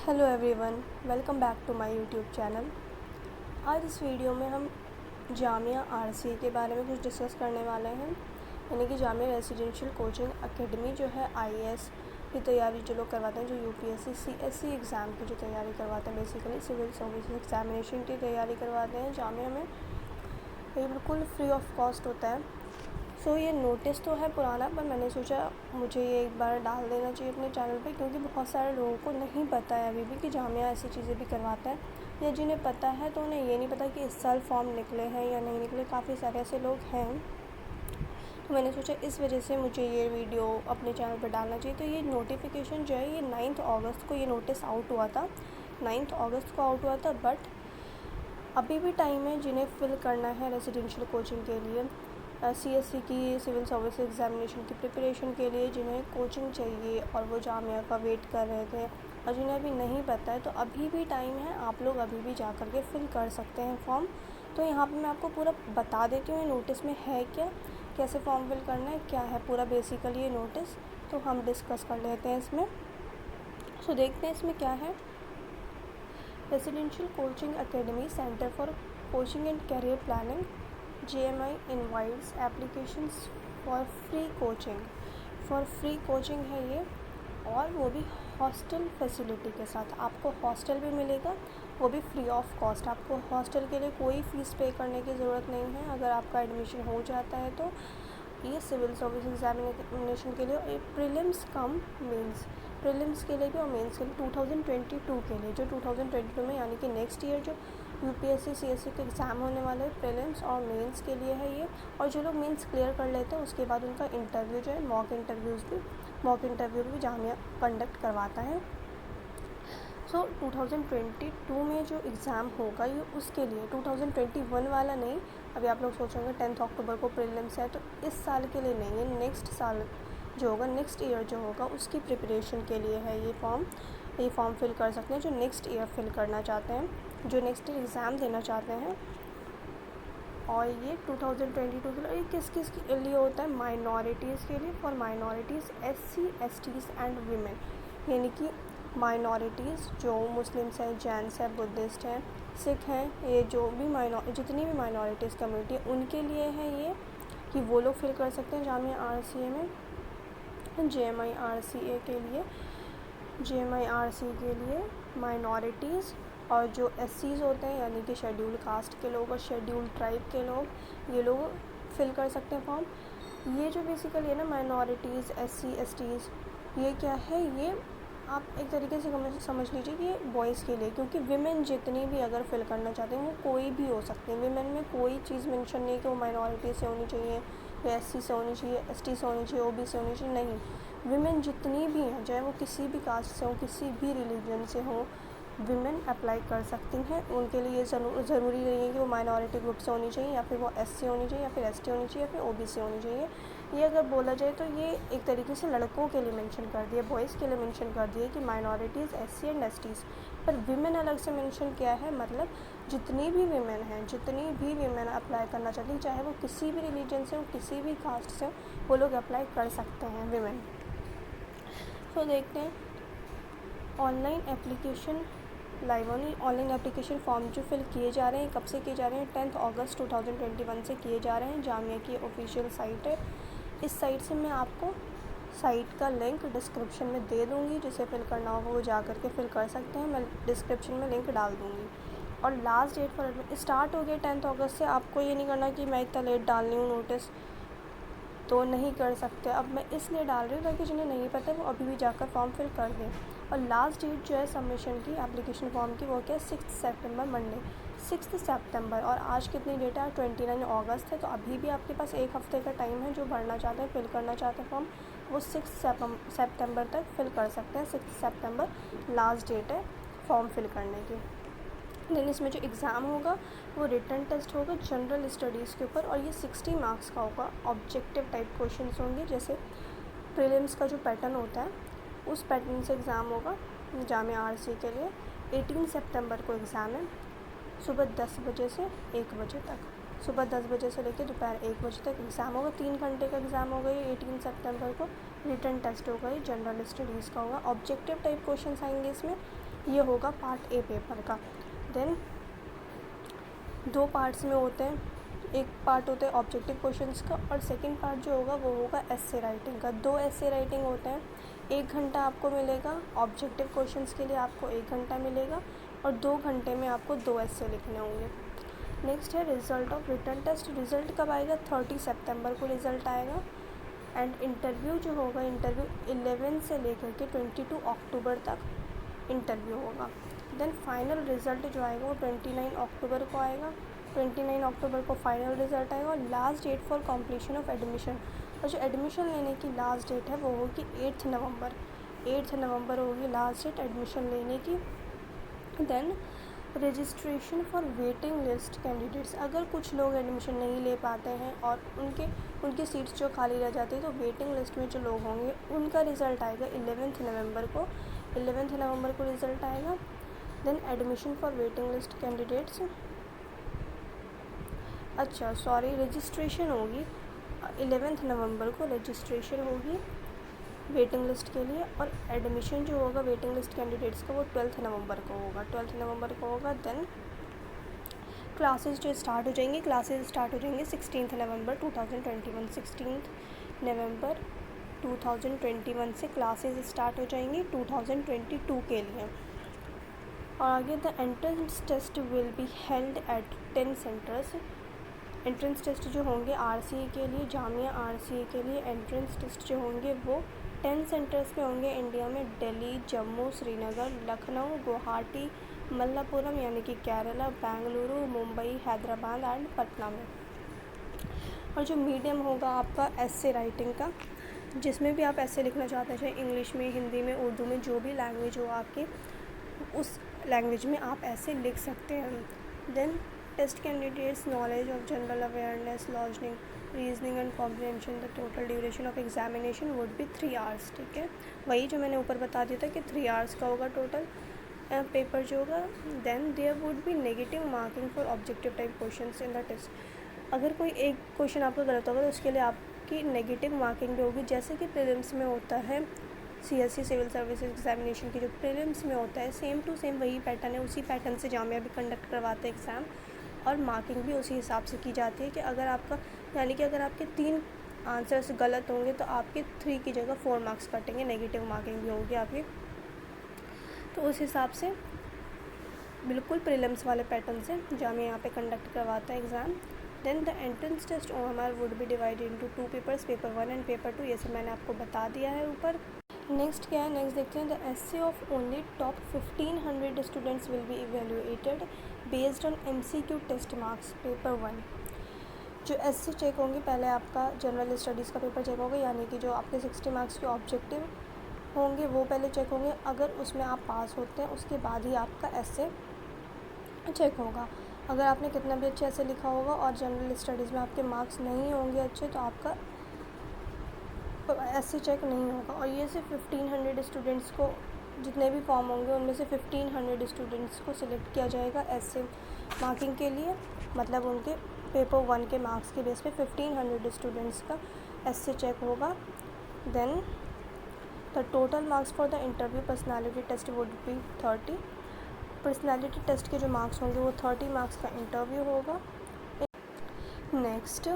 Hello everyone, welcome back to my YouTube channel. आज इस video में हम जामिया आरसी के बारे में कुछ डिस्कस करने वाले हैं। यानी कि जामिया रेजिडेंशियल कोचिंग एकेडमी जो है आईएएस की तैयारी जो लोग करवाते हैं, जो यूपीएससी सीएससी एग्ज़ाम की जो तैयारी करवाते हैं, बेसिकली सिविल सर्विस एग्जामिनेशन की तैयारी करवाते हैं जामिया में। ये बिल्कुल फ्री ऑफ कॉस्ट होता है। ये नोटिस तो है पुराना, पर मैंने सोचा मुझे ये एक बार डाल देना चाहिए अपने चैनल पे, क्योंकि बहुत सारे लोगों को नहीं पता है अभी भी कि जामिया ऐसी चीज़ें भी करवाता है, या जिन्हें पता है तो उन्हें ये नहीं पता कि इस साल फॉर्म निकले हैं या नहीं निकले। काफ़ी सारे ऐसे लोग हैं, तो मैंने सोचा इस वजह से मुझे ये वीडियो अपने चैनल पर डालना चाहिए। तो ये नोटिफिकेशन जो है, ये 9 अगस्त को ये नोटिस आउट हुआ था, 9 अगस्त को आउट हुआ था। बट अभी भी टाइम है जिन्हें फ़िल करना है रेजिडेंशियल कोचिंग के लिए, सीएससी की सिविल सर्विस एग्जामिनेशन की प्रिपरेशन के लिए जिन्हें कोचिंग चाहिए और वो जामिया का वेट कर रहे थे और जिन्हें अभी नहीं पता है, तो अभी भी टाइम है। आप लोग अभी भी जा कर के फ़िल कर सकते हैं फॉर्म। तो यहाँ पे मैं आपको पूरा बता देती हूँ नोटिस में है क्या, कैसे फॉर्म फिल करना है, क्या है पूरा बेसिकली ये नोटिस। तो हम डिस्कस कर लेते हैं इसमें। देखते हैं इसमें क्या है। Residential coaching academy centre for coaching and career planning JMI invites applications for free coaching. For free coaching है ये, और वो भी हॉस्टल फैसिलिटी के साथ। आपको हॉस्टल भी मिलेगा, वो भी फ्री ऑफ कॉस्ट। आपको हॉस्टल के लिए कोई फ़ीस पे करने की ज़रूरत नहीं है अगर आपका एडमिशन हो जाता है तो। ये सिविल सर्विस एग्जामिनेशन के लिए प्रीलिम्स कम मेंस, प्रीलिम्स के लिए भी और मेंस के लिए 2022 के लिए, जो 2022 में यानी कि नेक्स्ट ईयर जो यूपीएससी सीएससी के एग्ज़ाम होने वाले हैं, प्रीलिम्स और मेंस के लिए है ये। और जो लोग मेंस क्लियर कर लेते हैं उसके बाद उनका इंटरव्यू जो है, मॉक इंटरव्यू भी जामिया कंडक्ट करवाता है। 2022 में जो एग्ज़ाम होगा ये उसके लिए, 2021 वाला नहीं। अभी आप लोग सोचेंगे 10 अक्टूबर को प्रीलिम्स है, तो इस साल के लिए नहीं, ये नेक्स्ट साल जो होगा, नेक्स्ट ईयर जो होगा उसकी प्रिपरेशन के लिए है ये फॉर्म फिल कर सकते हैं जो नेक्स्ट ईयर फिल करना चाहते हैं, जो नेक्स्ट ईयर एग्ज़ाम देना चाहते हैं। और ये 2022 के लिए किस के लिए होता है? माइनॉरिटीज़ के लिए, for minorities SC STs and women. यानी कि माइनॉरिटीज़ जो मुस्लिम्स हैं, जैन्स हैं, बुद्धिस्ट हैं, सिख हैं, ये जो भी जितनी भी माइनॉरिटीज़ कम्युनिटी है उनके लिए है ये, कि वो लोग फिल कर सकते हैं जामिया RCA में। JMI RCA के लिए, JMI RC के लिए माइनॉरिटीज़ और जो SCs होते हैं यानी कि शेड्यूल कास्ट के लोग और शेड्यूल ट्राइब के लोग, ये लोग फिल कर सकते हैं फॉर्म। ये जो बेसिकली है ना माइनॉरिटीज़, SC STs, ये क्या है, ये आप एक तरीके से समझ लीजिए कि ये बॉयज़ के लिए, क्योंकि विमेन जितनी भी अगर फिल करना चाहते हैं वो कोई भी हो सकती है। विमेन में कोई चीज़ मेंशन नहीं है कि वो माइनॉरिटी से होनी चाहिए या SC से होनी चाहिए, ST से होनी चाहिए, OB से होनी चाहिए, नहीं। विमेन जितनी भी हैं, चाहे वो किसी भी कास्ट से हो, किसी भी रिलीजन से हो, विमेन अप्लाई कर सकती हैं। उनके लिए ज़रूरी नहीं है कि वो माइनॉरिटी ग्रुप से होनी चाहिए, या फिर वो SC होनी चाहिए, या फिर ST होनी चाहिए, या फिर OBC होनी चाहिए। ये अगर बोला जाए तो ये एक तरीके से लड़कों के लिए मेंशन कर दिया, बॉयज़ के लिए मेंशन कर दिया कि माइनॉरिटीज़, SC एंड STs। पर विमेन अलग से मेंशन किया है, मतलब जितनी भी विमेन हैं, जितनी भी विमेन अप्लाई करना चाहती हैं, चाहे वो किसी भी रिलीजन से हो, किसी भी कास्ट से हो, वो लोग अप्लाई कर सकते हैं, विमेन। देखते हैं online application online application form जो फिल किए जा रहे हैं, कब से किए जा रहे हैं? 10 अगस्त 2021 से किए जा रहे हैं। जामिया की ऑफिशियल साइट है, इस साइट से मैं आपको साइट का लिंक डिस्क्रिप्शन में दे दूँगी, जिसे फिल करना होगा वो जा करके फिल कर सकते हैं। मैं डिस्क्रिप्शन में लिंक डाल दूँगी। और लास्ट डेट फॉर स्टार्ट हो गया 10 अगस्त से। आपको ये नहीं करना कि मैं इतना लेट डाल रही हूँ नोटिस, तो नहीं कर सकते। अब मैं इसलिए डाल रही हूँ ताकि जिन्हें नहीं पता वो अभी भी जाकर फॉर्म फिल कर दें। और लास्ट डेट जो है सबमिशन की, एप्लीकेशन फॉर्म की, वो क्या है? 6 सितंबर, मंडे 6 सितंबर। और आज कितनी डेट है? 29 अगस्त है। तो अभी भी आपके पास एक हफ़्ते का टाइम है। जो भरना चाहते हैं, फिल करना चाहते हैं फॉर्म, वो 6 सितंबर तक फिल कर सकते हैं। 6 सितंबर लास्ट डेट है फॉर्म फिल करने की। देन इसमें जो एग्ज़ाम होगा वो रिटन टेस्ट होगा जनरल स्टडीज़ के ऊपर, और ये 60 मार्क्स का होगा। ऑब्जेक्टिव टाइप क्वेश्चंस होंगे, जैसे प्रीलिम्स का जो पैटर्न होता है उस पैटर्न से एग्ज़ाम होगा जामिया RC के लिए। 18 सितंबर को एग्ज़ाम है, सुबह 10 बजे से 1 बजे तक। सुबह 10 बजे से लेकर दोपहर 1 बजे तक एग्ज़ाम होगा। 3 घंटे का एग्ज़ाम होगा ये। 18 सितंबर को रिटन टेस्ट होगा, ये जनरल स्टडीज़ का होगा। ऑब्जेक्टिव टाइप क्वेश्चन आएंगे इसमें। ये होगा पार्ट ए पेपर का। देन 2 पार्ट्स में होते हैं, एक पार्ट होता है ऑब्जेक्टिव क्वेश्चंस का और सेकंड पार्ट जो होगा वो होगा एस्से राइटिंग का। 2 एस्से राइटिंग होते हैं, 1 घंटा आपको मिलेगा ऑब्जेक्टिव क्वेश्चंस के लिए, आपको 1 घंटा मिलेगा और 2 घंटे में आपको 2 एस्से लिखने होंगे। नेक्स्ट है result of written test. Result कब आएगा? 30 सितंबर को रिज़ल्ट आएगा। एंड इंटरव्यू जो होगा, इंटरव्यू 11 से लेकर के 22 अक्टूबर तक इंटरव्यू होगा। देन फाइनल रिज़ल्ट जो आएगा वो 29 अक्टूबर को आएगा। 29 अक्टूबर को फाइनल रिज़ल्ट आएगा। और last date for completion of admission, और जो एडमिशन लेने की लास्ट डेट है वो होगी 8 नवंबर। 8 नवंबर होगी लास्ट डेट एडमिशन लेने की। Then registration for waiting list candidates, अगर कुछ लोग एडमिशन नहीं ले पाते हैं और उनकी सीट्स जो खाली रह जाती है तो वेटिंग लिस्ट में जो लोग होंगे उनका रिज़ल्ट आएगा 11 नवंबर को। 11 नवंबर को रिज़ल्ट आएगा। Then admission for waiting list candidates, अच्छा सॉरी, रजिस्ट्रेशन होगी 11 नवंबर को रजिस्ट्रेशन होगी वेटिंग लिस्ट के लिए। और एडमिशन जो होगा वेटिंग लिस्ट कैंडिडेट्स का वो 12 नवंबर को होगा। 12 नवंबर को होगा। देन क्लासेस जो स्टार्ट हो जाएंगी, क्लासेस स्टार्ट हो जाएंगे 16 नवंबर 2021। 16 नवंबर 2021 से क्लासेस स्टार्ट हो जाएंगी 2022 के लिए। और आगे the entrance test will be held at 10 centres. Entrance test जो होंगे RCA के लिए, जामिया RCA के लिए एंट्रेंस टेस्ट जो होंगे वो 10 सेंटर्स पे होंगे इंडिया में। दिल्ली, जम्मू, श्रीनगर, लखनऊ, गुवाहाटी, मल्लापुरम यानी कि केरला, बेंगलुरु, मुंबई, हैदराबाद एंड पटना में। और जो मीडियम होगा आपका एस्से राइटिंग का, जिसमें भी आप ऐसे लिखना चाहते हैं, चाहे इंग्लिश में, हिंदी में, उर्दू में, जो भी लैंग्वेज हो आपकी, उस लैंग्वेज में आप ऐसे लिख सकते हैं। Then test candidates knowledge of general awareness, logging, reasoning and comprehension. The total duration of examination would be 3 hours. ठीक है, वही जो मैंने ऊपर बता दिया था कि 3 आवर्स का होगा टोटल पेपर जो होगा। Then there would be negative marking for objective type questions in the test. अगर कोई एक क्वेश्चन आपको गलत होगा तो उसके लिए आपकी नेगेटिव मार्किंग भी होगी, जैसे कि प्रीलिम्स में होता है। CSE सिविल सर्विसेज एग्जामिनेशन की जो प्रीलिम्स में होता है, सेम टू सेम वही पैटर्न है। उसी पैटर्न से जामिया भी कंडक्ट करवाते हैं एग्ज़ाम, और मार्किंग भी उसी हिसाब से की जाती है कि अगर आपका, यानी कि अगर आपके 3 आंसर्स गलत होंगे तो आपके 3 की जगह 4 मार्क्स कटेंगे, नेगेटिव मार्किंग भी होगी आपकी। तो उस हिसाब से बिल्कुल प्रीलिम्स वाले पैटर्न से जामिया यहाँ पे कंडक्ट करवाता है exam. Then the entrance test OMR would be divided into 2 papers, paper 1 and paper 2। ये सब मैंने आपको बता दिया है ऊपर। नेक्स्ट क्या है, नेक्स्ट देखते हैं। The essay of only top 1500 students will be evaluated based on MCQ test marks, paper 1। जो एस्से चेक होंगे, पहले आपका जनरल स्टडीज़ का पेपर चेक होगा, यानी कि जो आपके 60 मार्क्स के ऑब्जेक्टिव होंगे वो पहले चेक होंगे। अगर उसमें आप पास होते हैं उसके बाद ही आपका एस्से चेक होगा। अगर आपने कितना भी अच्छे ऐसे लिखा होगा और जनरल स्टडीज़ में आपके मार्क्स नहीं होंगे अच्छे तो आपका एस्से चेक नहीं होगा। और ये सिर्फ 1500 स्टूडेंट्स को, जितने भी फॉर्म होंगे उनमें से 1500 स्टूडेंट्स को सिलेक्ट किया जाएगा एस्से मार्किंग के लिए, मतलब उनके पेपर 1 के मार्क्स के बेस पे 1500 स्टूडेंट्स का एस्से चेक होगा। Then the total marks for the interview personality test would be 30। Personality test के जो मार्क्स होंगे वो 30 मार्क्स का इंटरव्यू होगा। Next,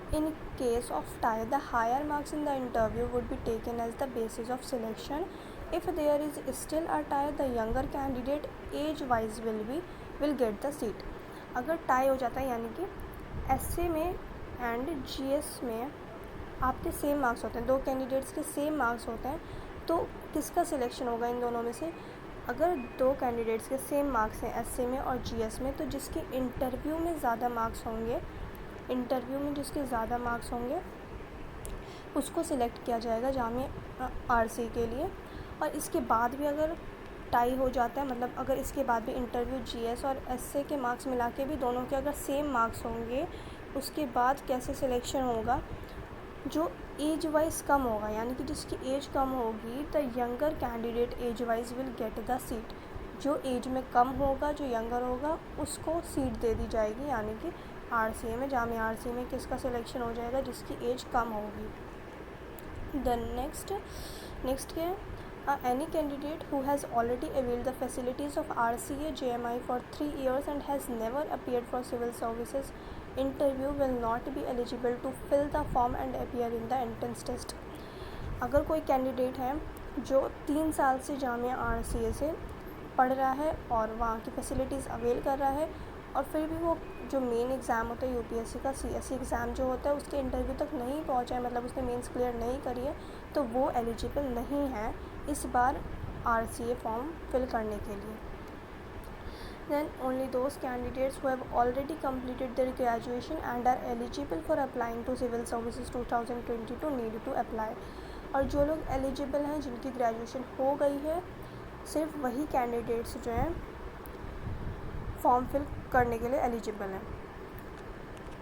in case of tie, the higher marks in the interview would be taken as the basis of selection. If there is still a tie, the younger candidate age wise will get the seat. अगर tie हो जाता है, यानी कि एस्से में and GS में आपके same marks होते हैं, 2 कैंडिडेट्स के सेम मार्क्स होते हैं, तो किसका सिलेक्शन होगा इन दोनों में से? अगर 2 कैंडिडेट्स के सेम मार्क्स हैं एस्से में और GS में, तो जिसके इंटरव्यू में ज़्यादा मार्क्स होंगे, इंटरव्यू में जिसके ज़्यादा मार्क्स होंगे उसको सिलेक्ट किया जाएगा जामिया RCA के लिए। और इसके बाद भी अगर टाई हो जाता है, मतलब अगर इसके बाद भी इंटरव्यू GS और एस्से के मार्क्स मिला के भी दोनों के अगर सेम मार्क्स होंगे, उसके बाद कैसे सिलेक्शन होगा? जो एज वाइज कम होगा, यानी कि जिसकी एज कम होगी, the younger candidate age wise will get the seat. जो एज में कम होगा, जो यंगर होगा, उसको सीट दे दी जाएगी, यानी कि RCA में, जामिया RCA में किसका सिलेक्शन हो जाएगा? जिसकी एज कम होगी। देन नेक्स्ट क्या है? Any candidate who has already availed the facilities of RCA JMI for 3 years and has never appeared for civil services interview will not be eligible to fill the form and appear in the entrance test. अगर कोई candidate है जो 3 साल से Jamia RCA से पढ़ रहा है और वहाँ की फैसिलिटीज़ अवेल कर रहा है और फिर भी वो जो मेन एग्ज़ाम होता है UPSC का CSE एग्ज़ाम जो होता है उसके इंटरव्यू तक नहीं पहुँचा है, मतलब उसने मेंस क्लियर नहीं करी है, तो वो एलिजिबल नहीं है इस बार RCA फॉर्म फिल करने के लिए. Then only those candidates who have already completed their graduation and are eligible for applying to Civil Services 2022 need to apply. और जो लोग एलिजिबल हैं, जिनकी ग्रेजुएशन हो गई है, सिर्फ वही कैंडिडेट्स जो हैं फॉर्म फिल करने के लिए एलिजिबल हैं.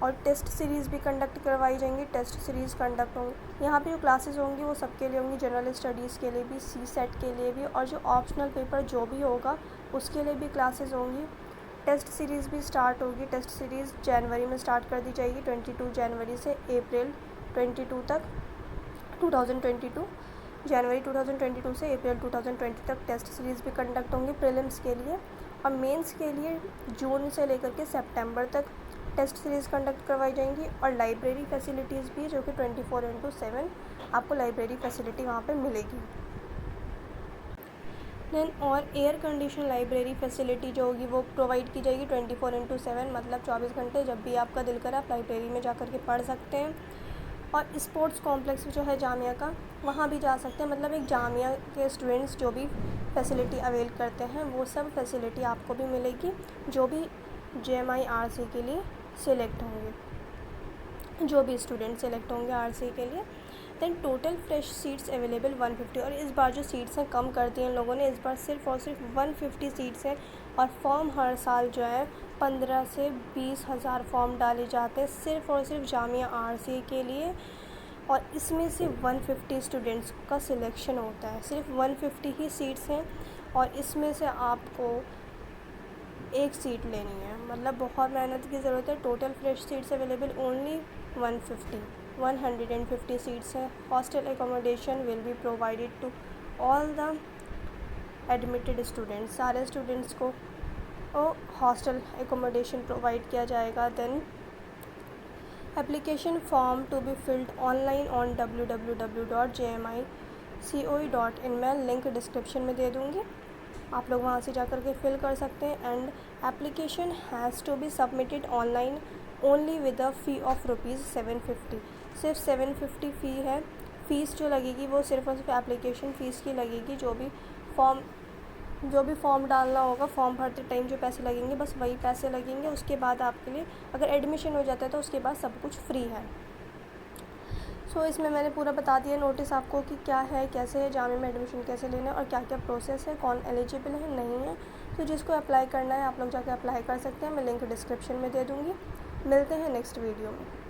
और टेस्ट सीरीज़ भी कंडक्ट करवाई जाएंगी. टेस्ट सीरीज़ कंडक्ट होंगी. यहाँ पे जो क्लासेस होंगी वो सबके लिए होंगी, जनरल स्टडीज़ के लिए भी, CSET के लिए भी, और जो ऑप्शनल पेपर जो भी होगा उसके लिए भी क्लासेस होंगी. टेस्ट सीरीज़ भी स्टार्ट होगी. टेस्ट सीरीज़ जनवरी में स्टार्ट कर दी जाएगी, 22 जनवरी से अप्रैल 22 तक 2022. जनवरी 2022 से अप्रैल 2020 तक टेस्ट सीरीज़ भी कंडक्ट होंगी प्रीलिम्स के लिए. और मेंस के लिए जून से लेकर के सितंबर तक टेस्ट सीरीज़ कंडक्ट करवाई जाएंगी. और लाइब्रेरी फैसिलिटीज़ भी, जो कि 24/7 आपको लाइब्रेरी फैसिलिटी वहाँ पे मिलेगी. देन और एयर कंडीशन लाइब्रेरी फैसिलिटी जो होगी वो प्रोवाइड की जाएगी 24/7, मतलब 24 घंटे जब भी आपका दिल करे आप लाइब्रेरी में जा कर के पढ़ सकते हैं. और स्पोर्ट्स कॉम्प्लेक्स जो है जामिया का, वहाँ भी जा सकते हैं. मतलब एक जामिया के स्टूडेंट्स जो भी फैसिलिटी अवेल करते हैं वो सब फैसिलिटी आपको भी मिलेगी, जो भी JMI RCA के लिए सिलेक्ट होंगे, जो भी स्टूडेंट सेलेक्ट होंगे RCA के लिए. Then total fresh seats available 150. और इस बार जो सीट्स हैं कम कर दी हैं लोगों ने, इस बार सिर्फ और सिर्फ 150 सीट्स हैं. और फॉर्म हर साल जो है 15 से 20 हज़ार फॉर्म डाले जाते हैं सिर्फ और सिर्फ जामिया RCA के लिए. और इसमें से 150 स्टूडेंट्स का सिलेक्शन होता है. सिर्फ 150 ही सीट्स हैं और इसमें से आपको एक सीट लेनी है, मतलब बहुत मेहनत की ज़रूरत है. Total fresh seats available only 150 seats हैं. Hostel accommodation will be provided to all the admitted students. सारे स्टूडेंट्स को हॉस्टल एकोमोडेशन प्रोवाइड किया जाएगा. Then application form to be filled online on www.jmicoe.in. मैं लिंक डिस्क्रिप्शन में दे दूँगी, आप लोग वहाँ से जा कर के फिल कर सकते हैं. And application has to be submitted online only with a fee of ₹750. सिर्फ 750 फ़ी है. फ़ीस जो लगेगी वो सिर्फ और सिर्फ एप्लीकेशन फ़ीस की लगेगी. जो भी फॉर्म डालना होगा, फॉर्म भरते टाइम जो पैसे लगेंगे बस वही पैसे लगेंगे. उसके बाद आपके लिए अगर एडमिशन हो जाता है तो उसके बाद सब कुछ फ्री है. सो इसमें मैंने पूरा बता दिया नोटिस आपको कि क्या है, कैसे है, जामिया में एडमिशन कैसे लेना है और क्या क्या प्रोसेस है, कौन एलिजिबल है नहीं है. तो जिसको अप्लाई करना है आप लोग जाके अप्लाई कर सकते हैं. मैं लिंक डिस्क्रिप्शन में दे दूँगी. मिलते हैं नेक्स्ट वीडियो में.